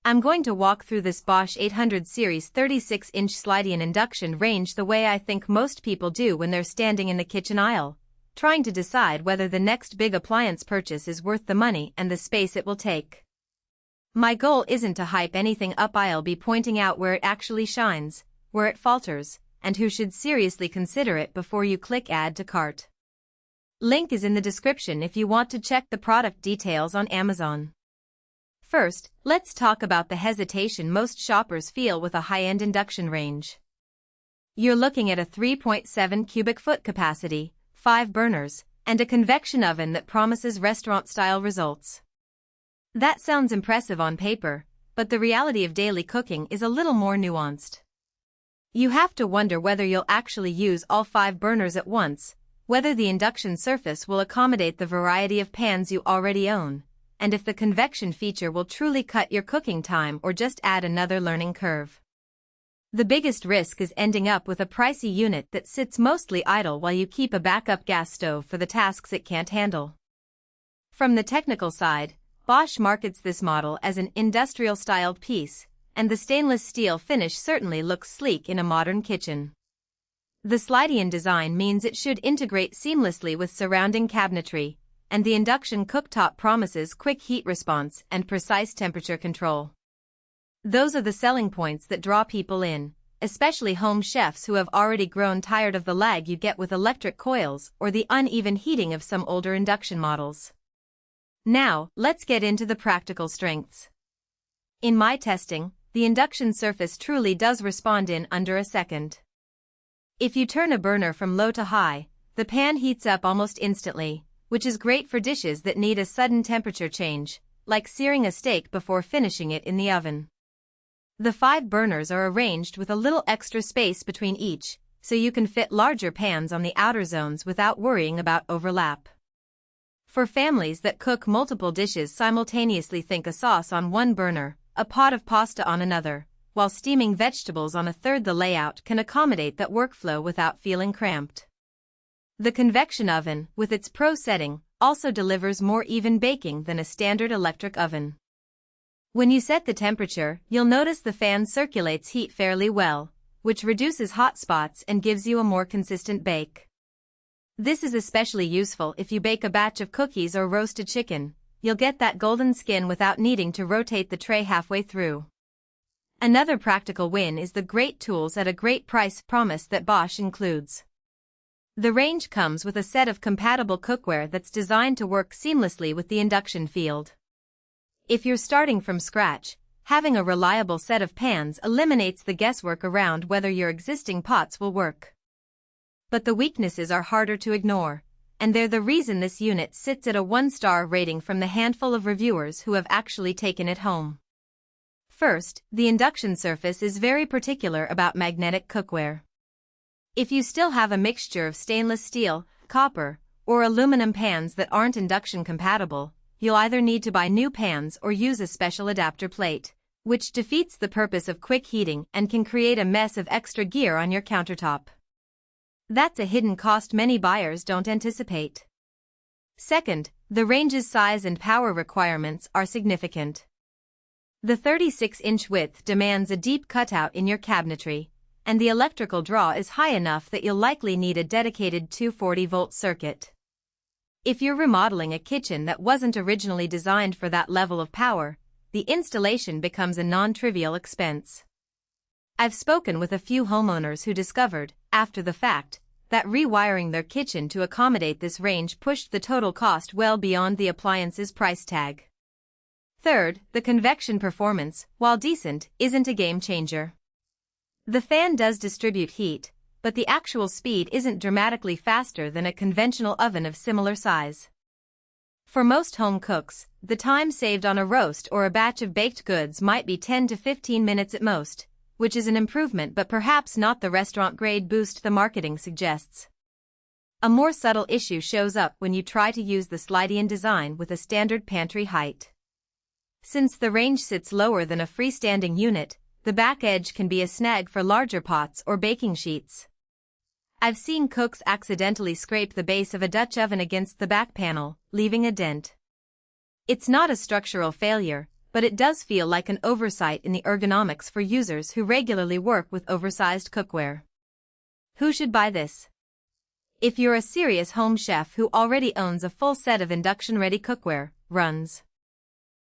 I'm going to walk through this Bosch 800 series 36-inch sliding induction range the way I think most people do when they're standing in the kitchen aisle, trying to decide whether the next big appliance purchase is worth the money and the space it will take. My goal isn't to hype anything up, I'll be pointing out where it actually shines, where it falters, and who should seriously consider it before you click Add to Cart. Link is in the description if you want to check the product details on Amazon. First, let's talk about the hesitation most shoppers feel with a high-end induction range. You're looking at a 3.7 cubic foot capacity, 5 burners, and a convection oven that promises restaurant-style results. That sounds impressive on paper, but the reality of daily cooking is a little more nuanced. You have to wonder whether you'll actually use all 5 burners at once, whether the induction surface will accommodate the variety of pans you already own, and if the convection feature will truly cut your cooking time or just add another learning curve. The biggest risk is ending up with a pricey unit that sits mostly idle while you keep a backup gas stove for the tasks it can't handle. From the technical side, Bosch markets this model as an industrial-styled piece, and the stainless steel finish certainly looks sleek in a modern kitchen. The sliding design means it should integrate seamlessly with surrounding cabinetry, and the induction cooktop promises quick heat response and precise temperature control. Those are the selling points that draw people in, especially home chefs who have already grown tired of the lag you get with electric coils or the uneven heating of some older induction models. Now, let's get into the practical strengths. In my testing, the induction surface truly does respond in under a second. If you turn a burner from low to high, the pan heats up almost instantly, which is great for dishes that need a sudden temperature change, like searing a steak before finishing it in the oven. The 5 burners are arranged with a little extra space between each, so you can fit larger pans on the outer zones without worrying about overlap. For families that cook multiple dishes simultaneously, think a sauce on one burner, a pot of pasta on another, while steaming vegetables on a third. The layout can accommodate that workflow without feeling cramped. The convection oven, with its Pro setting, also delivers more even baking than a standard electric oven. When you set the temperature, you'll notice the fan circulates heat fairly well, which reduces hot spots and gives you a more consistent bake. This is especially useful if you bake a batch of cookies or roasted chicken. You'll get that golden skin without needing to rotate the tray halfway through. Another practical win is the great tools at a great price promise that Bosch includes. The range comes with a set of compatible cookware that's designed to work seamlessly with the induction field. If you're starting from scratch, having a reliable set of pans eliminates the guesswork around whether your existing pots will work. But the weaknesses are harder to ignore, and they're the reason this unit sits at a 1-star rating from the handful of reviewers who have actually taken it home. First, the induction surface is very particular about magnetic cookware. If you still have a mixture of stainless steel, copper, or aluminum pans that aren't induction compatible, you'll either need to buy new pans or use a special adapter plate, which defeats the purpose of quick heating and can create a mess of extra gear on your countertop. That's a hidden cost many buyers don't anticipate. Second, the range's size and power requirements are significant. The 36-inch width demands a deep cutout in your cabinetry, and the electrical draw is high enough that you'll likely need a dedicated 240-volt circuit. If you're remodeling a kitchen that wasn't originally designed for that level of power, the installation becomes a non-trivial expense. I've spoken with a few homeowners who discovered, after the fact, that rewiring their kitchen to accommodate this range pushed the total cost well beyond the appliance's price tag. Third, the convection performance, while decent, isn't a game changer. The fan does distribute heat, but the actual speed isn't dramatically faster than a conventional oven of similar size. For most home cooks, the time saved on a roast or a batch of baked goods might be 10 to 15 minutes at most, which is an improvement but perhaps not the restaurant-grade boost the marketing suggests. A more subtle issue shows up when you try to use the sliding design with a standard pantry height. Since the range sits lower than a freestanding unit, the back edge can be a snag for larger pots or baking sheets. I've seen cooks accidentally scrape the base of a Dutch oven against the back panel, leaving a dent. It's not a structural failure, but it does feel like an oversight in the ergonomics for users who regularly work with oversized cookware. Who should buy this? If you're a serious home chef who already owns a full set of induction-ready cookware, runs.